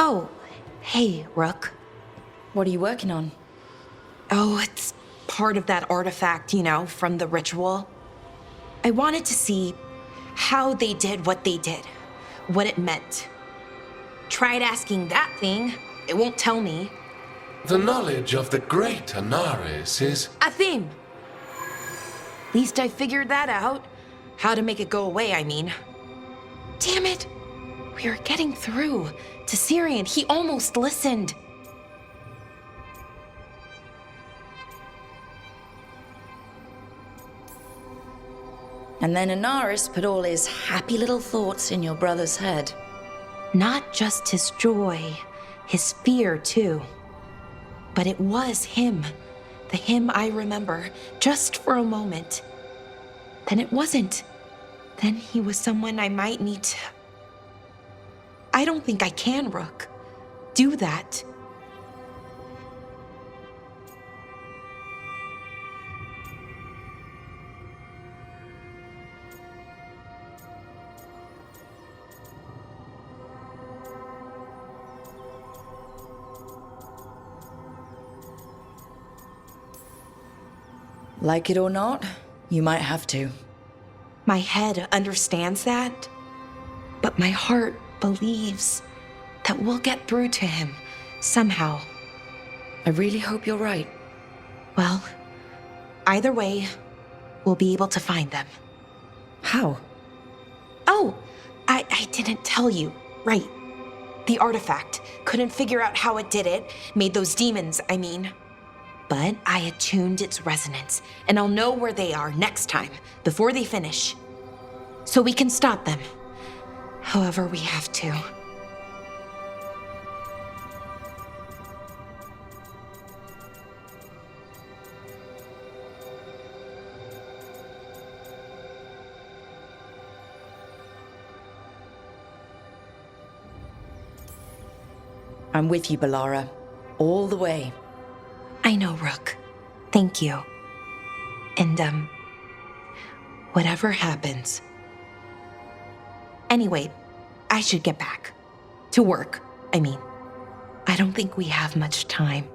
Oh, hey, Rook. What are you working on? Oh, it's part of that artifact, from the ritual. I wanted to see how they did what they did, what it meant. Tried asking that thing, it won't tell me. The knowledge of the great Anaris is... A theme! Least I figured that out. How to make it go away, I mean. Damn it! We were getting through to Syrian. He almost listened. And then Anaris put all his happy little thoughts in your brother's head. Not just his joy, his fear, too. But it was him. The him I remember, just for a moment. Then it wasn't. Then he was someone I might need to... I don't think I can, Rook. Do that. Like it or not, you might have to. My head understands that, but my heart believes that we'll get through to him somehow. I really hope you're right. Well, either way, we'll be able to find them. How? Oh, I didn't tell you. Right. The artifact. Couldn't figure out how it did it. Made those demons, I mean. But I attuned its resonance, and I'll know where they are next time, before they finish. So we can stop them. However we have to. I'm with you, Balara. All the way. I know, Rook. Thank you. And, whatever happens. Anyway, I should get back. To work, I mean. I don't think we have much time.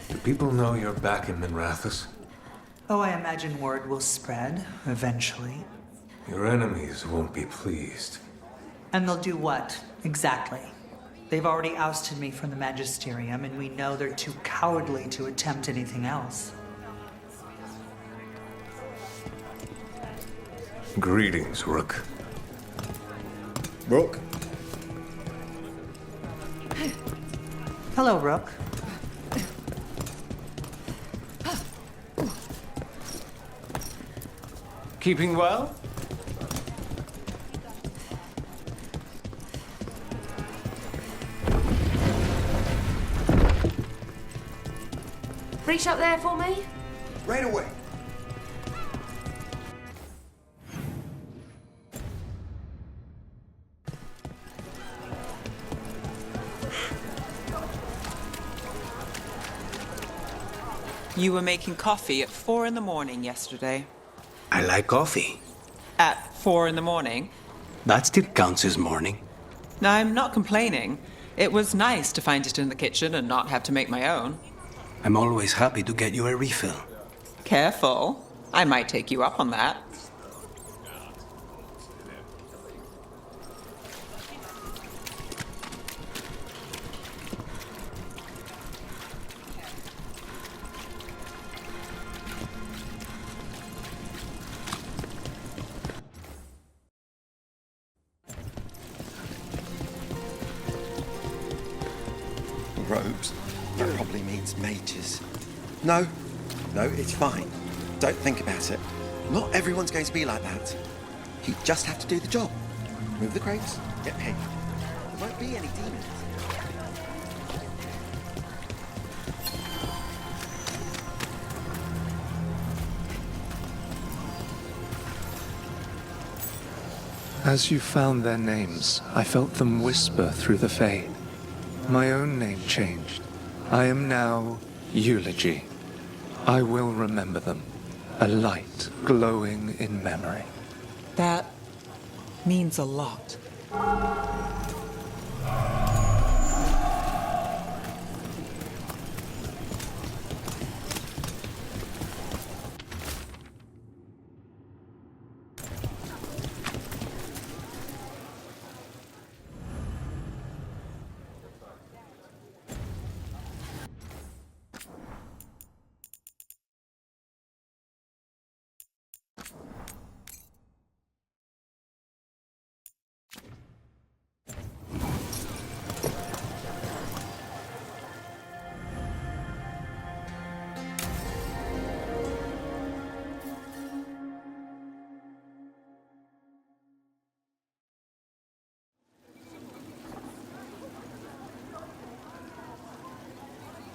Do people know you're back in Minrathous? Oh, I imagine word will spread, eventually. Your enemies won't be pleased. And they'll do what, exactly? They've already ousted me from the Magisterium, and we know they're too cowardly to attempt anything else. Greetings, Rook. Rook? Hello, Rook. Keeping well? Reach up there for me? Right away. You were making coffee at 4 in the morning yesterday. I like coffee. At 4 in the morning? That still counts as morning. I'm not complaining. It was nice to find it in the kitchen and not have to make my own. I'm always happy to get you a refill. Careful. I might take you up on that. Robes. That probably means mages. No, it's fine. Don't think about it. Not everyone's going to be like that. You just have to do the job. Move the crates, get paid. There won't be any demons. As you found their names, I felt them whisper through the fade. My own name changed. I am now Eulogy. I will remember them, a light glowing in memory. That means a lot.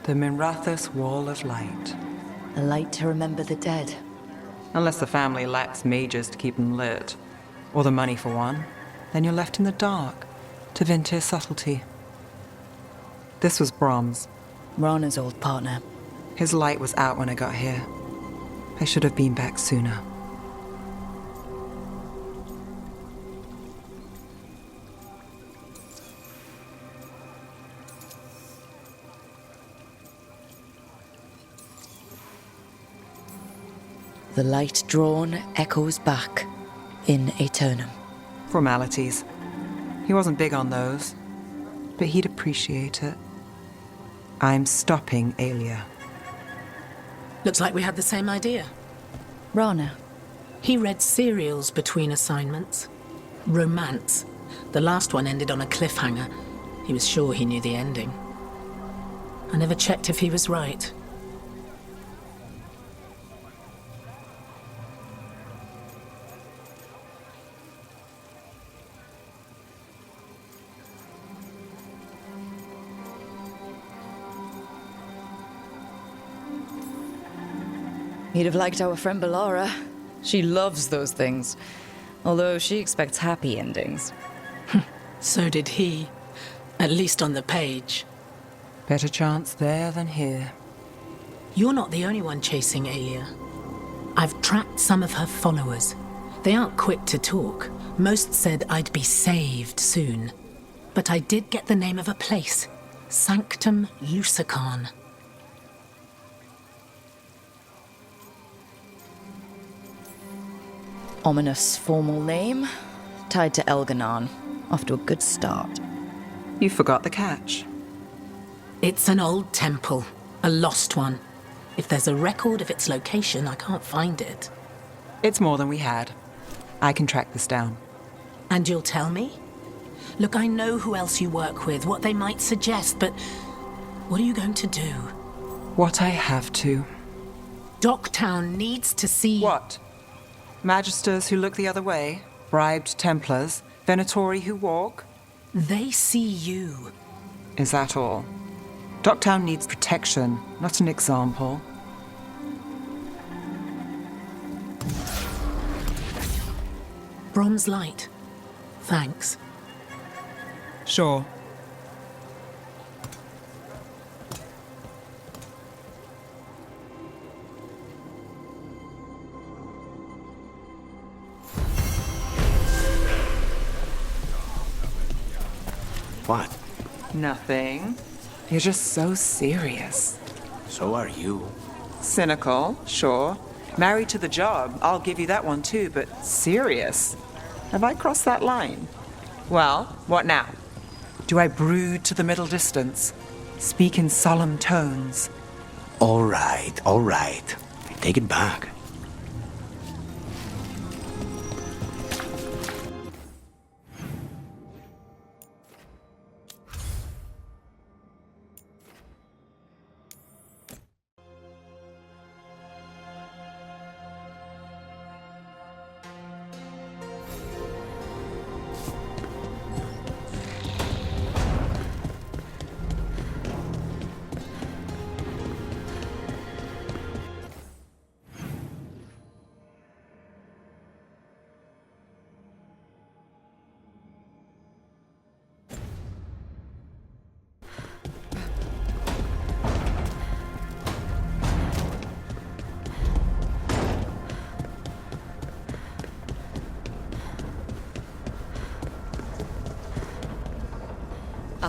The Minrathous Wall of Light. A light to remember the dead. Unless the family lacks mages to keep them lit, or the money for one, then you're left in the dark to Vintir's subtlety. This was Brahms. Rana's old partner. His light was out when I got here. I should have been back sooner. The light drawn echoes back in Aeternum. Formalities. He wasn't big on those, but he'd appreciate it. I'm stopping Aelia. Looks like we had the same idea. Rana. He read serials between assignments. Romance. The last one ended on a cliffhanger. He was sure he knew the ending. I never checked if he was right. He'd have liked our friend Bellara. She loves those things. Although she expects happy endings. So did he. At least on the page. Better chance there than here. You're not the only one chasing Aelia. I've tracked some of her followers. They aren't quick to talk. Most said I'd be saved soon. But I did get the name of a place. Sanctum Lucican. Ominous formal name, tied to Elganon. Off to a good start. You forgot the catch. It's an old temple, a lost one. If there's a record of its location, I can't find it. It's more than we had. I can track this down. And you'll tell me? Look, I know who else you work with, what they might suggest, but what are you going to do? What I have to. Docktown needs to see... What? Magisters who look the other way? Bribed Templars? Venatori who walk? They see you. Is that all? Docktown needs protection, not an example. Brom's light. Thanks. Sure. What? Nothing. You're just so serious. So are you. Cynical, sure. Married to the job, I'll give you that one too, but serious? Have I crossed that line? Well, what now? Do I brood to the middle distance? Speak in solemn tones? All right. I take it back.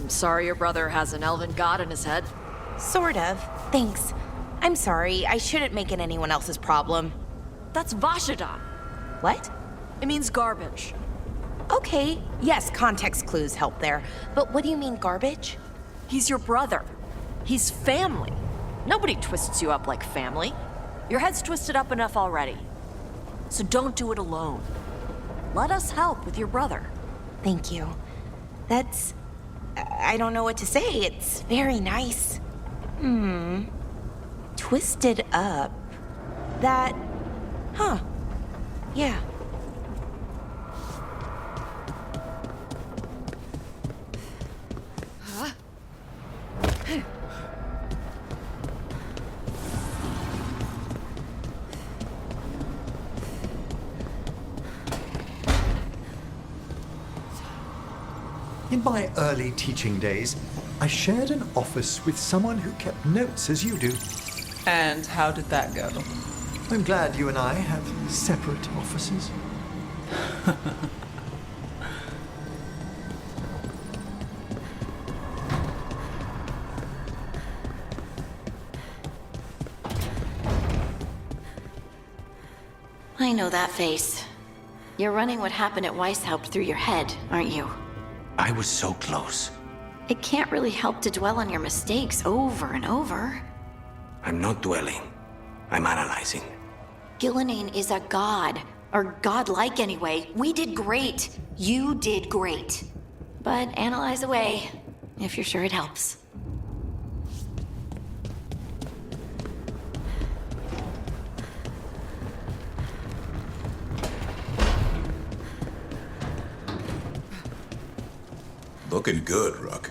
I'm sorry your brother has an elven god in his head. Sort of. Thanks. I'm sorry. I shouldn't make it anyone else's problem. That's Vashadan. What? It means garbage. Okay. Yes, context clues help there. But what do you mean, garbage? He's your brother. He's family. Nobody twists you up like family. Your head's twisted up enough already. So don't do it alone. Let us help with your brother. Thank you. That's... I don't know what to say. It's very nice. Twisted up. That... Huh. Yeah. In my early teaching days, I shared an office with someone who kept notes as you do. And how did that go? I'm glad you and I have separate offices. I know that face. You're running what happened at Weishaupt through your head, aren't you? I was so close. It can't really help to dwell on your mistakes over and over. I'm not dwelling. I'm analyzing. Gillenane is a god. Or godlike anyway. We did great. You did great. But analyze away, if you're sure it helps. Looking good, Rook.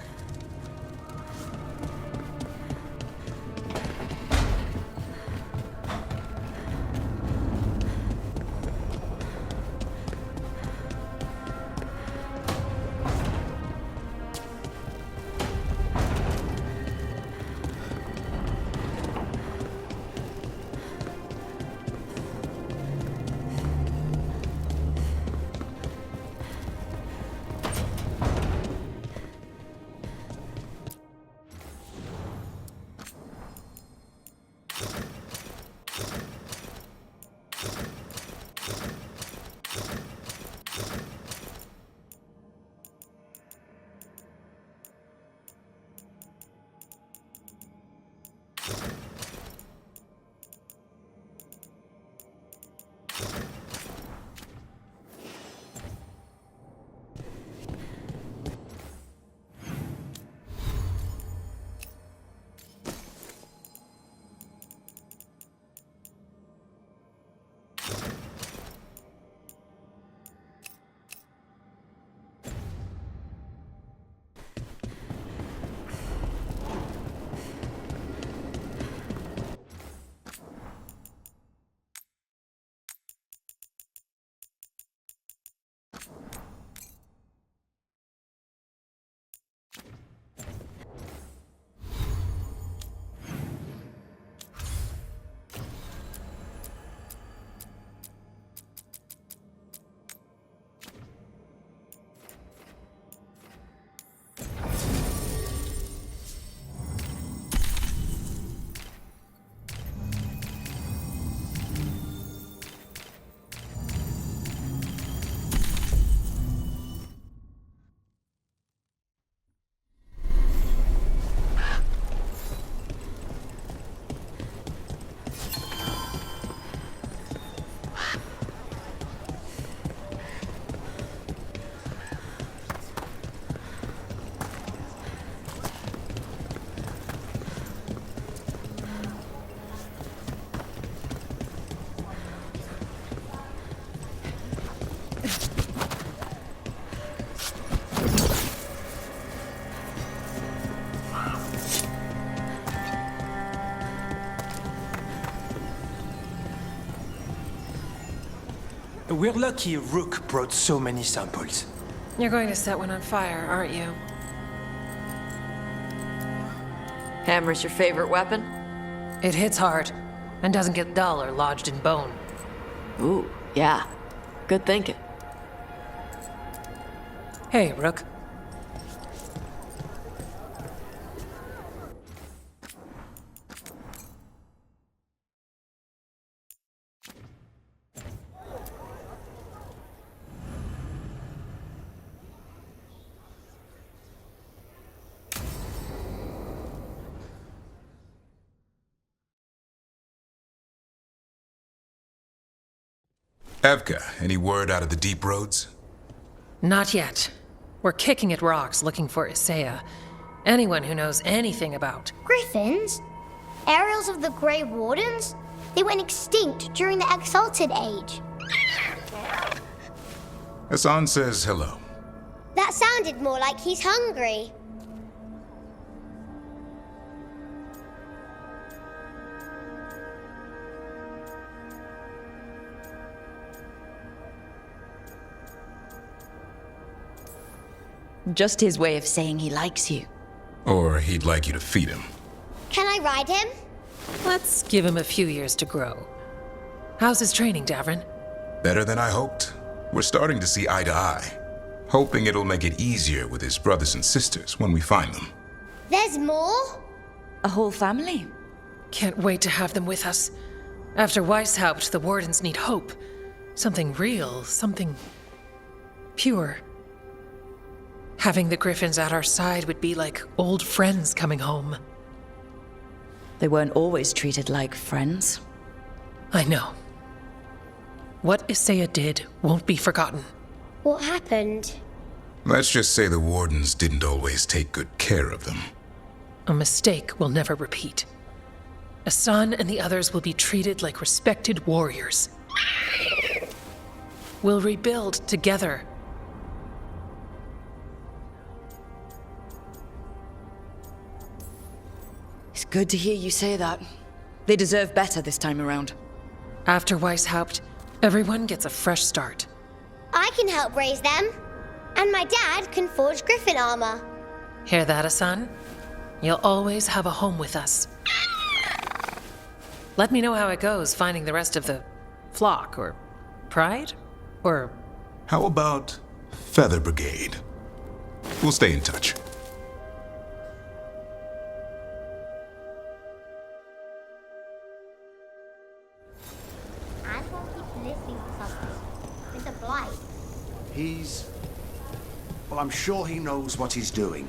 We're lucky Rook brought so many samples. You're going to set one on fire, aren't you? Hammer's your favorite weapon? It hits hard, and doesn't get dull or lodged in bone. Ooh, yeah. Good thinking. Hey, Rook. Evka, any word out of the deep roads? Not yet. We're kicking at rocks looking for Isaiah. Anyone who knows anything about. Griffins? Aerials of the Grey Wardens? They went extinct during the Exalted Age. Hassan says hello. That sounded more like he's hungry. Just his way of saying he likes you. Or he'd like you to feed him. Can I ride him? Let's give him a few years to grow. How's his training, Davrin? Better than I hoped. We're starting to see eye to eye. Hoping it'll make it easier with his brothers and sisters when we find them. There's more? A whole family? Can't wait to have them with us. After Weishaupt, the Wardens need hope. Something real, something pure. Having the Griffins at our side would be like old friends coming home. They weren't always treated like friends. I know. What Isaiah did won't be forgotten. What happened? Let's just say the Wardens didn't always take good care of them. A mistake we'll never repeat. Hassan and the others will be treated like respected warriors. We'll rebuild together. It's good to hear you say that. They deserve better this time around. After Weishaupt, everyone gets a fresh start. I can help raise them. And my dad can forge Griffin armor. Hear that, Hassan? You'll always have a home with us. Let me know how it goes finding the rest of the flock, or pride, or... How about Feather Brigade? We'll stay in touch. Anton keeps listening to something. Mr. Blythe. Well, I'm sure he knows what he's doing.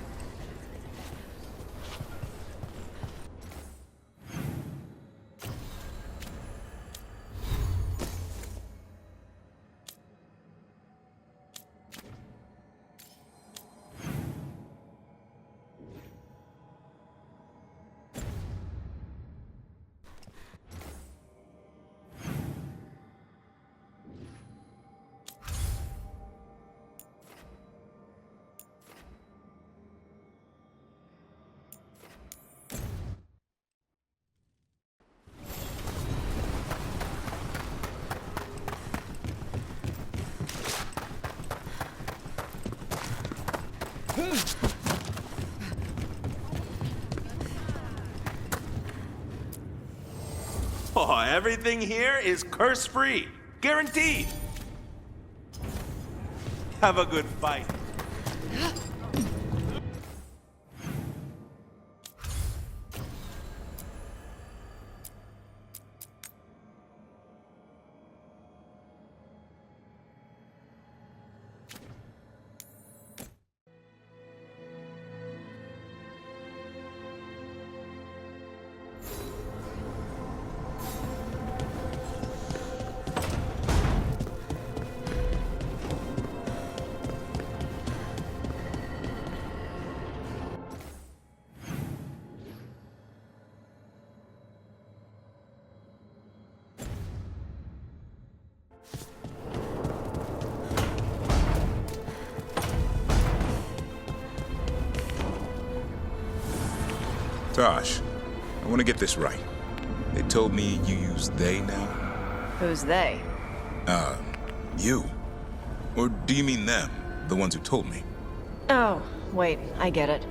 Oh, everything here is curse-free. Guaranteed. Have a good fight. Tosh, I want to get this right. They told me you use they now? Who's they? You. Or do you mean them, the ones who told me? Oh, wait, I get it.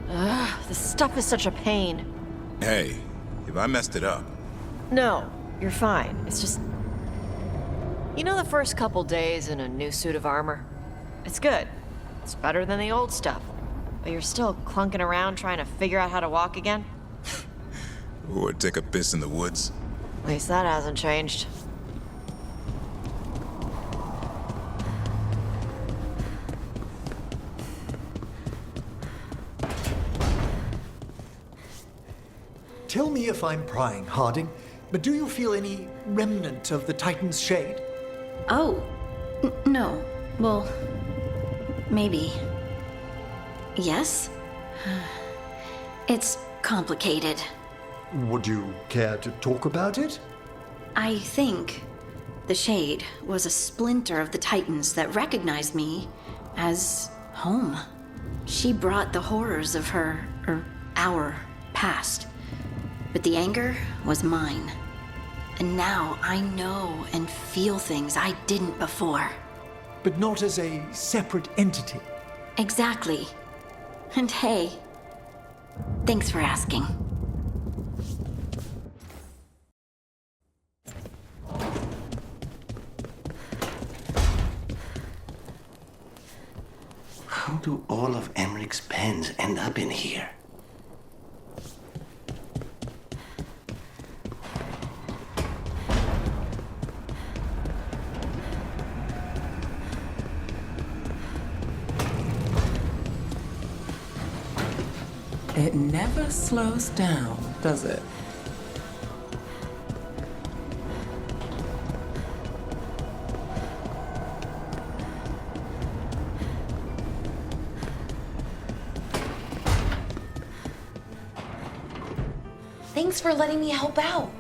Ugh, this stuff is such a pain. Hey, if I messed it up... No, you're fine. It's just... You know the first couple days in a new suit of armor? It's good. It's better than the old stuff. But you're still clunking around trying to figure out how to walk again? Or take a piss in the woods? At least that hasn't changed. Tell me if I'm prying, Harding, but do you feel any remnant of the Titan's shade? Oh, no. Well, maybe. Yes? It's complicated. Would you care to talk about it? I think the Shade was a splinter of the Titans that recognized me as home. She brought the horrors of our past. But the anger was mine. And now I know and feel things I didn't before. But not as a separate entity. Exactly. And hey, thanks for asking. How do all of Emmeric's pens end up in here? It never slows down, does it? Thanks for letting me help out.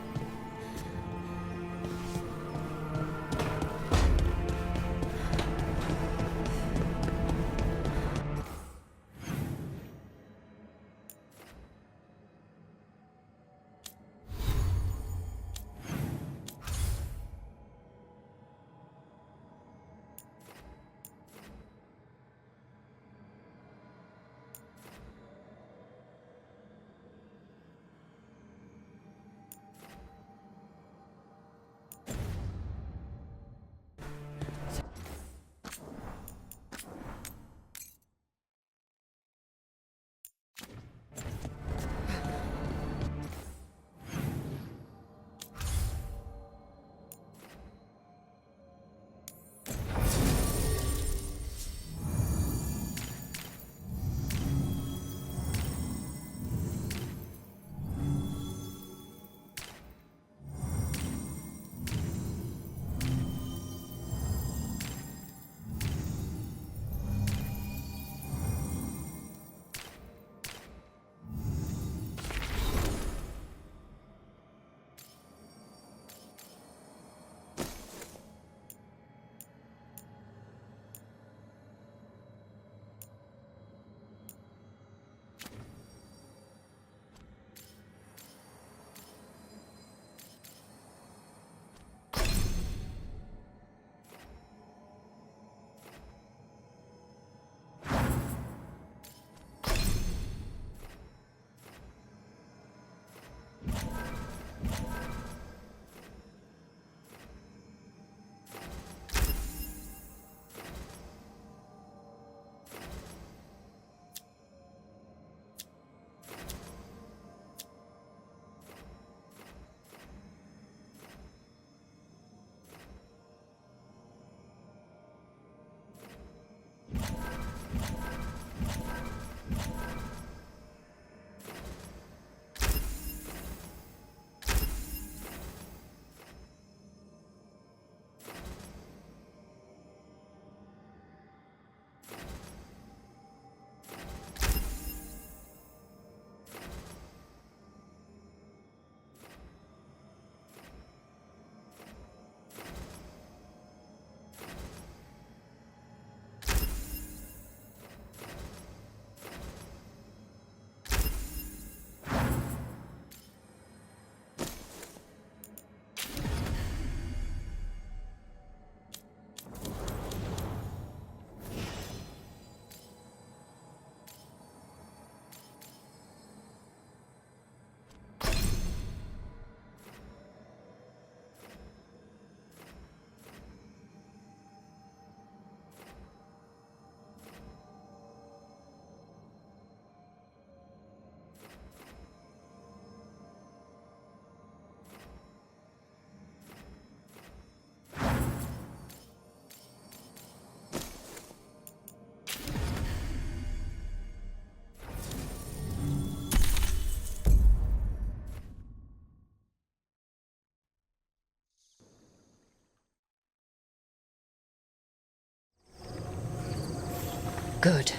Good.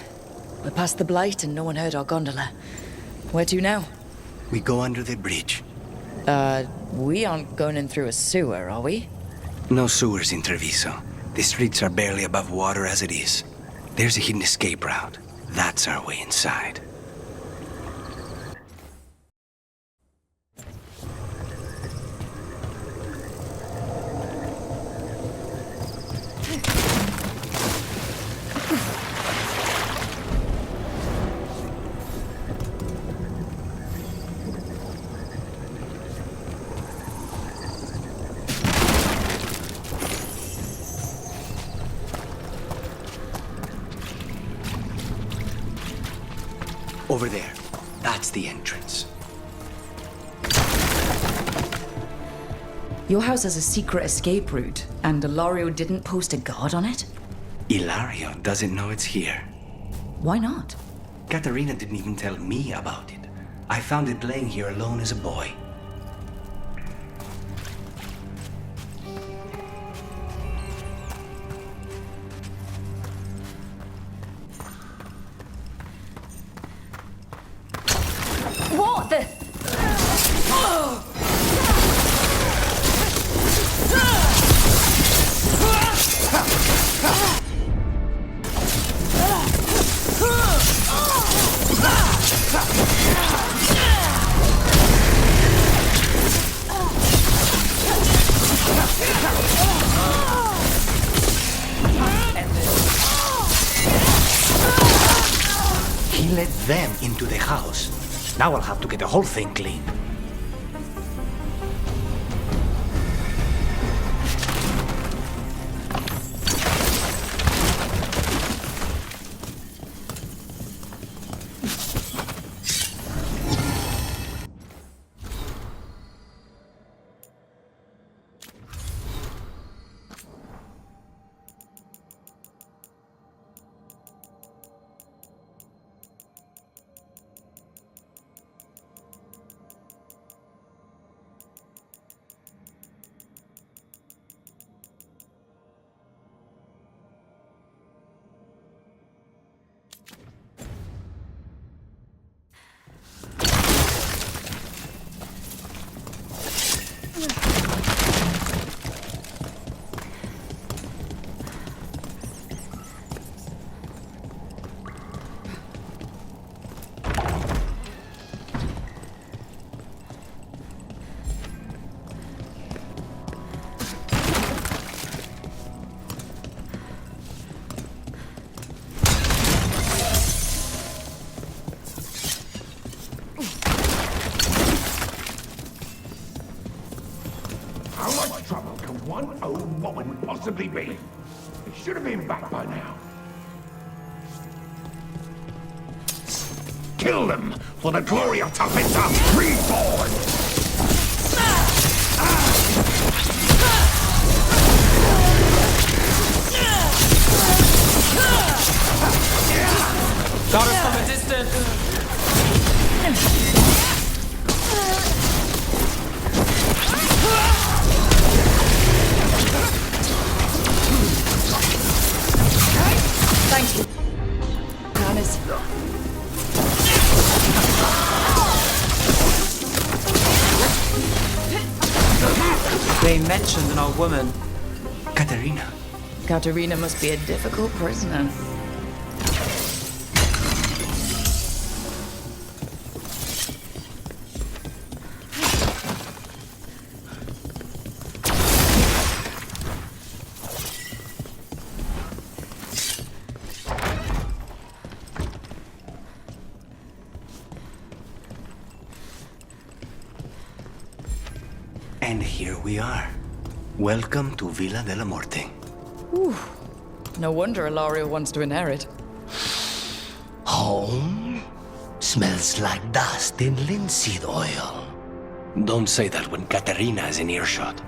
We're past the blight and no one heard our gondola. Where to now? We go under the bridge. We aren't going in through a sewer, are we? No sewers in Treviso. The streets are barely above water as it is. There's a hidden escape route. That's our way inside. Over there. That's the entrance. Your house has a secret escape route, and Ilario didn't post a guard on it? Ilario doesn't know it's here. Why not? Katerina didn't even tell me about it. I found it laying here alone as a boy. What the? He let them into the house. Now I'll have to get the whole thing clean. How much trouble can one old woman possibly be? It should have been back by now. Kill them for the glory of Tapeta reborn! Got us from a distance! Thank you. Promise. They mentioned an old woman. Katerina. Katerina must be a difficult prisoner. And here we are. Welcome to Villa della Morte. Whew. No wonder Ilario wants to inherit. Home? Smells like dust and linseed oil. Don't say that when Katerina is in earshot.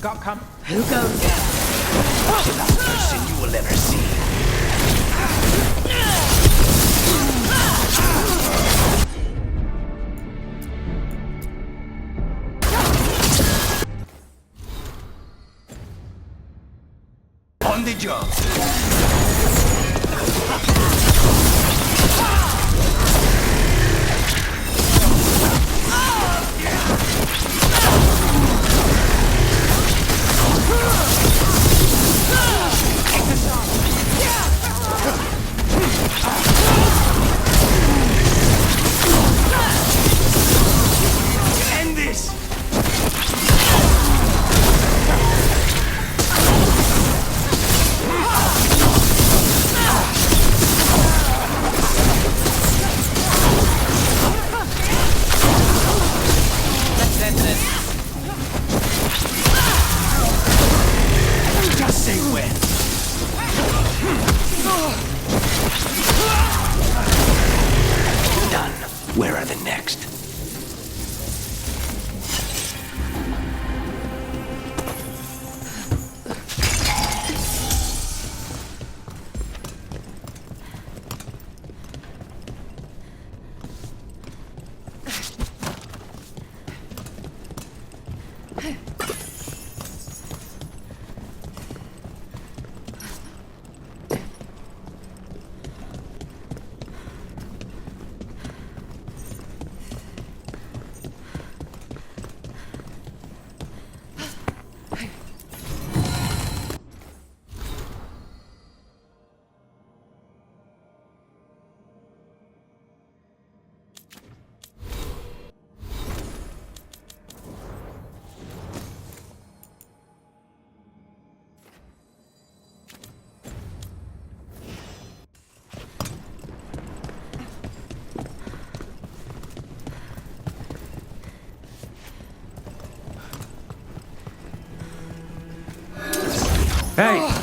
Got come. Who goes? The last person you will ever see. On the job. End this! Let's end this. Just say when. Done. Where are the next? Hey!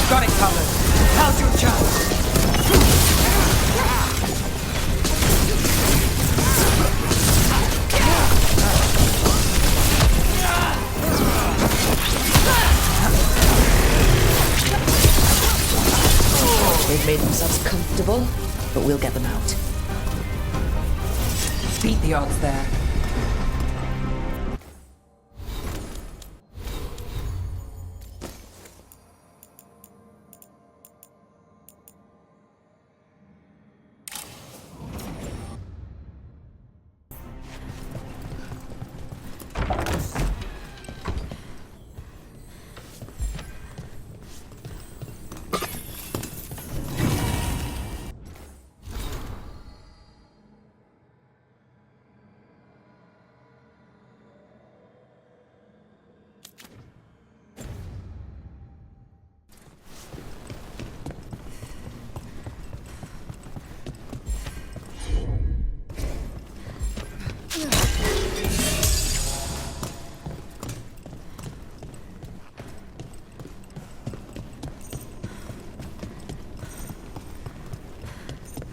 Got it covered. Now's your chance. They've made themselves comfortable, but we'll get them out. Beat the odds there.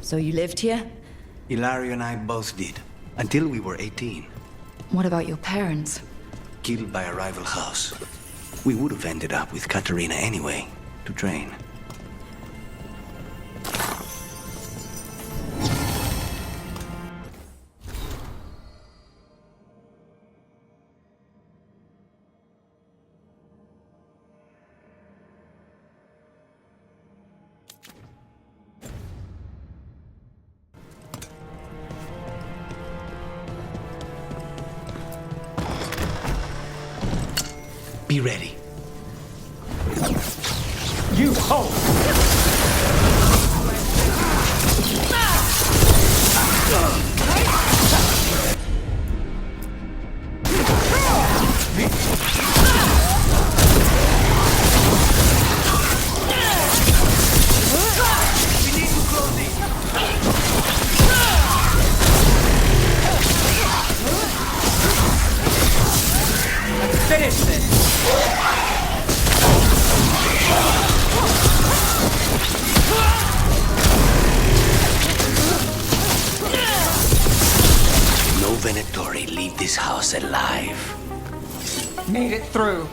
So you lived here? Ilario and I both did, until we were 18. What about your parents? Killed by a rival house. We would have ended up with Katerina anyway, to train. Be ready. You hold! Finish this! No Venatori leave this house alive. Made it through.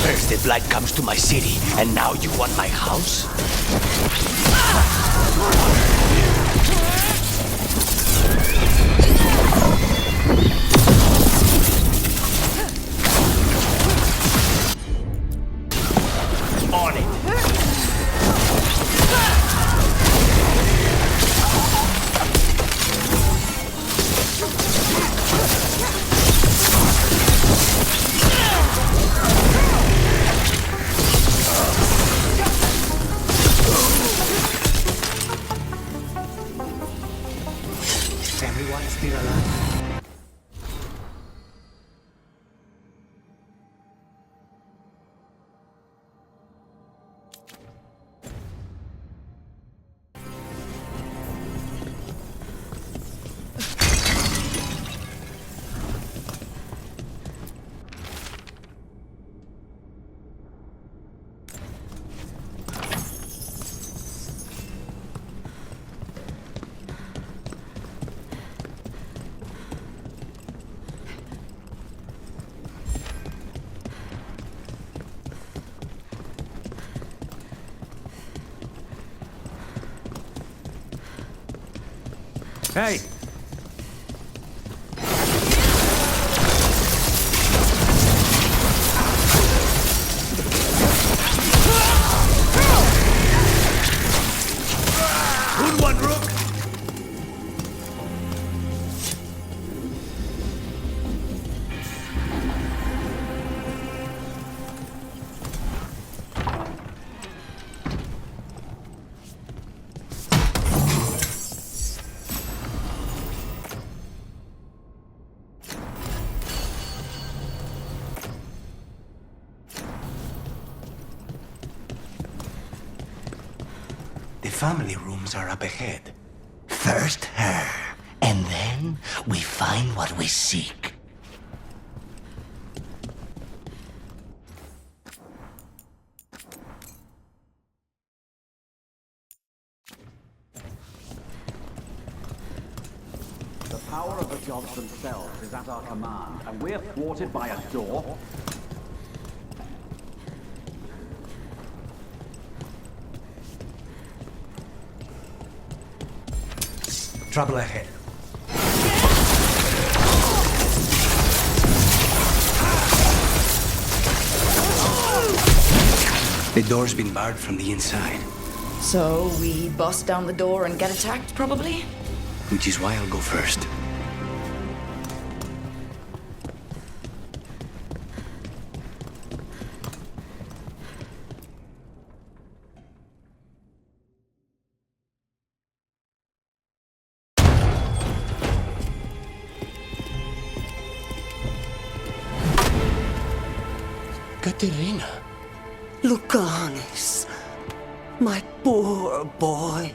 First the blood comes to my city, and now you want my house? On it! Hey! Good one, Rook! The family rooms are up ahead. First her, and then we find what we seek. The power of the gods themselves is at our command, and we're thwarted by a door? Trouble ahead. The door's been barred from the inside, So we bust down the door and get attacked, probably? which is why I'll go first. Katerina. Lucanis. My poor boy.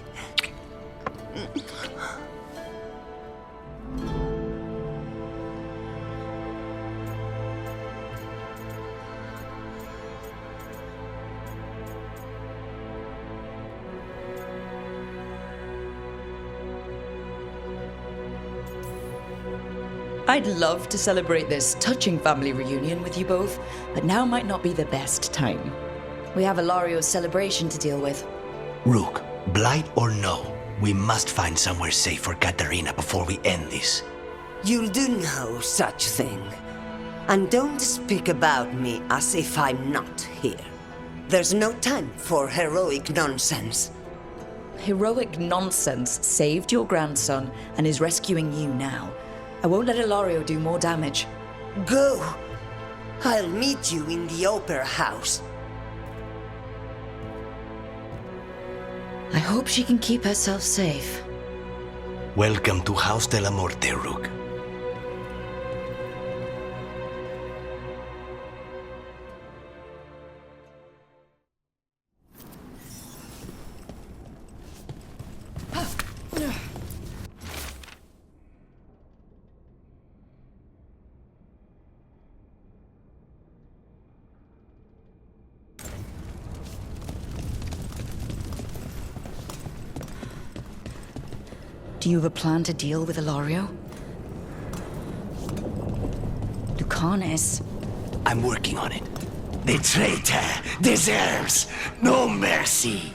I'd love to celebrate this touching family reunion with you both, but now might not be the best time. We have Ilario's celebration to deal with. Rook, blight or no, we must find somewhere safe for Katerina before we end this. You'll do no such thing. And don't speak about me as if I'm not here. There's no time for heroic nonsense. Heroic nonsense saved your grandson and is rescuing you now. I won't let Ilario do more damage. Go! I'll meet you in the opera house. I hope she can keep herself safe. Welcome to House de la Morte, Rook. Do you have a plan to deal with Ilario? Lucanis. I'm working on it. The traitor deserves no mercy.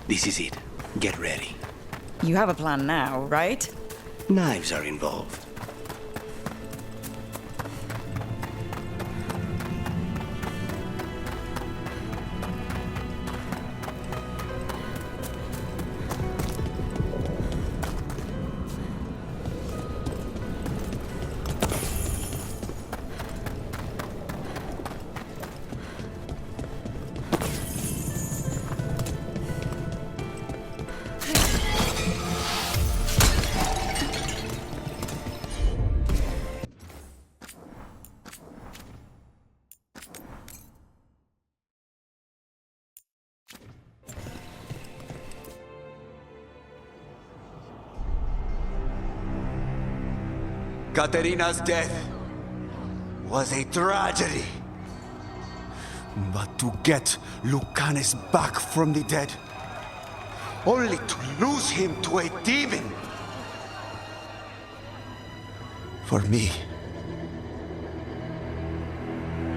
This is it. Get ready. You have a plan now, right? Knives are involved. Katerina's death was a tragedy. But to get Lucanus back from the dead, only to lose him to a demon. For me,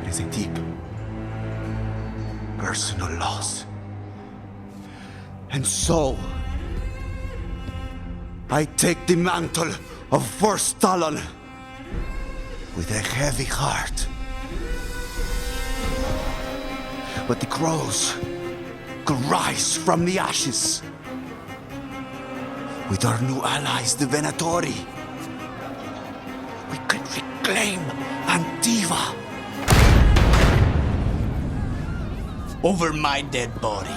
it is a deep, personal loss. And so, I take the mantle of First Talon with a heavy heart. But the crows could rise from the ashes. With our new allies, the Venatori, we could reclaim Antiva. Over my dead body.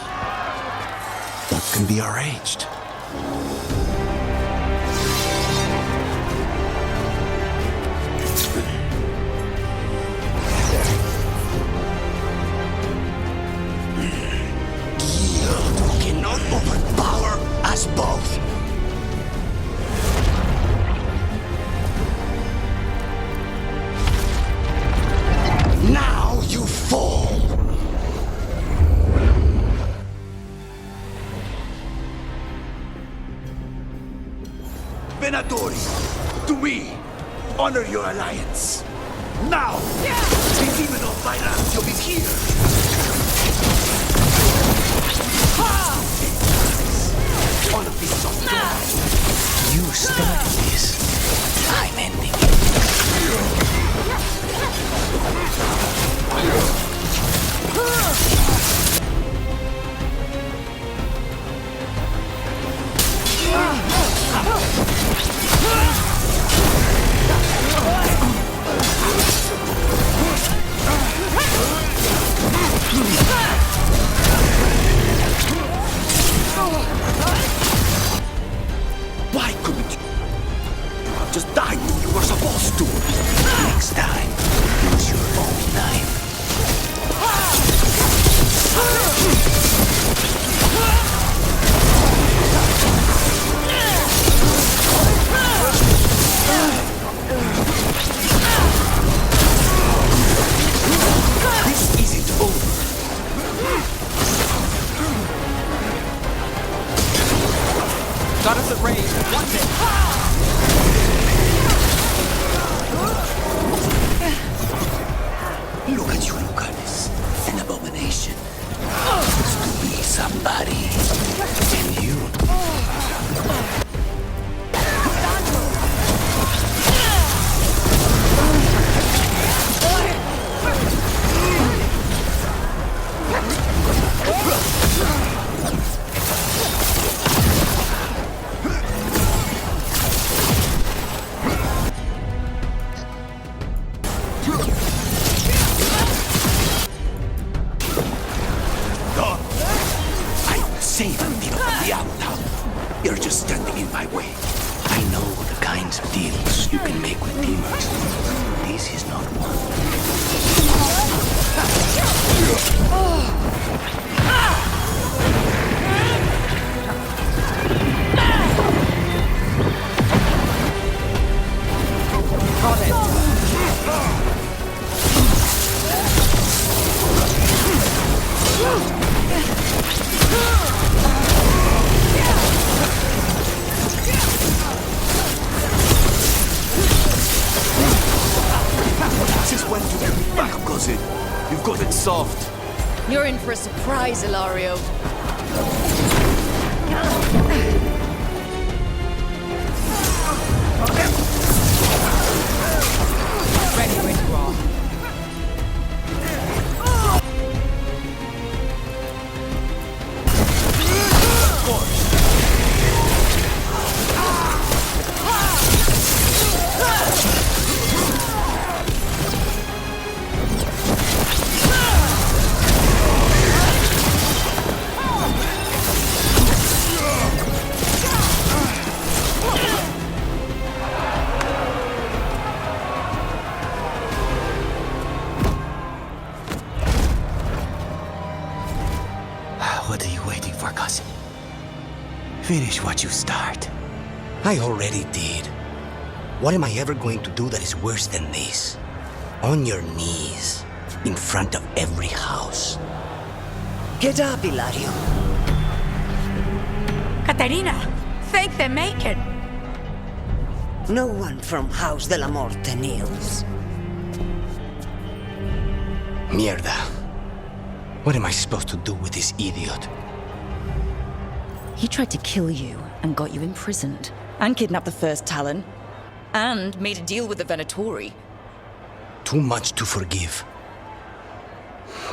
That can be arranged. Overpower us both. Now you fall. Venatori, to me, honor your alliance. Now, the demon of Veilguard is here. One of these of You started this. I'm ending Why couldn't you have just died when you were supposed to? Next time, use your own knife. This isn't over. Got us at range. Watch it. Look at you, Lucanus. An abomination. Used to be somebody. And you. Save Antiva from the outtown. You're just standing in my way. I know the kinds of deals you can make with demons. This is not one. Since when did you get back, cousin? You've got it soft. You're in for a surprise, Ilario. Ready when you are. What are you waiting for, cousin? Finish what you start. I already did. What am I ever going to do that is worse than this? On your knees, in front of every house. Get up, Hilario. Caterina, thank the Maker. No one from House de la Morte kneels. Mierda. What am I supposed to do with this idiot? He tried to kill you and got you imprisoned, and kidnapped the first Talon, and made a deal with the Venatori. Too much to forgive.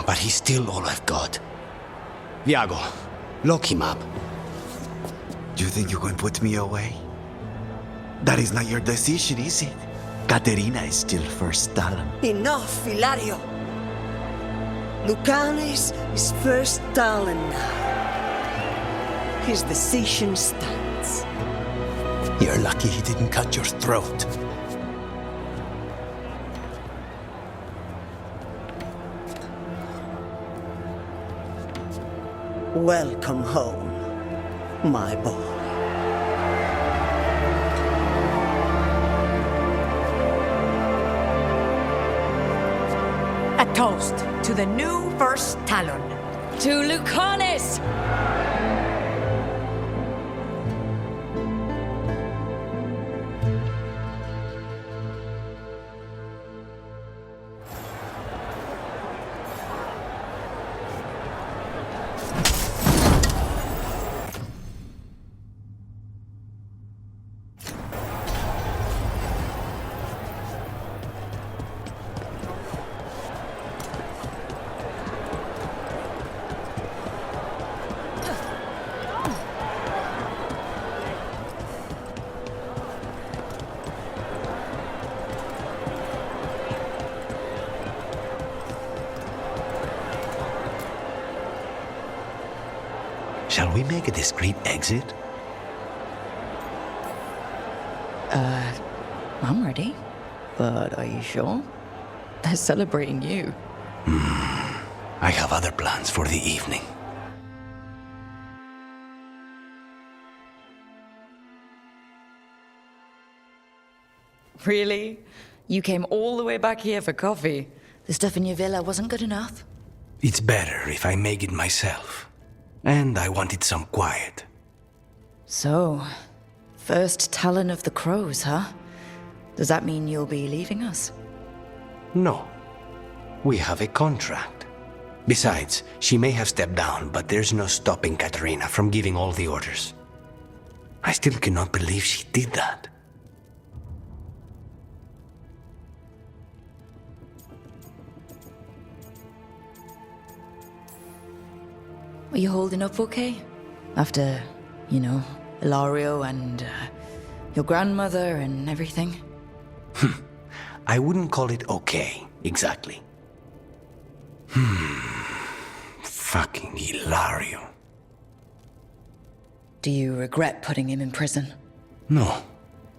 But he's still all I've got. Viago, lock him up. Do you think you can put me away? That is not your decision, is it? Caterina is still first Talon. Enough, Hilario. Lucanes is first Talon now. His decision stands. You're lucky he didn't cut your throat. Welcome home, my boy. A toast to the new first Talon. To Lucanes! Shall we make a discreet exit? I'm ready. But are you sure? They're celebrating you. I have other plans for the evening. Really? You came all the way back here for coffee? The stuff in your villa wasn't good enough? It's better if I make it myself. And I wanted some quiet. So, first Talon of the Crows, huh? Does that mean you'll be leaving us? No. We have a contract. Besides, she may have stepped down, but there's no stopping Caterina from giving all the orders. I still cannot believe she did that. Are you holding up okay? After, Ilario and your grandmother and everything? I wouldn't call it okay, exactly. Fucking Ilario. Do you regret putting him in prison? No,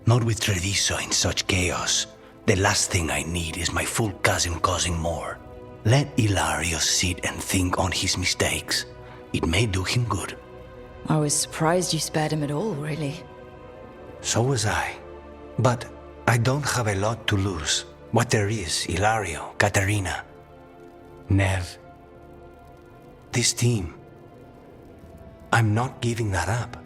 not with Treviso in such chaos. The last thing I need is my full cousin causing more. Let Ilario sit and think on his mistakes. It may do him good. I was surprised you spared him at all, really. So was I. But I don't have a lot to lose. What there is, Ilario, Caterina, Nev. This team. I'm not giving that up.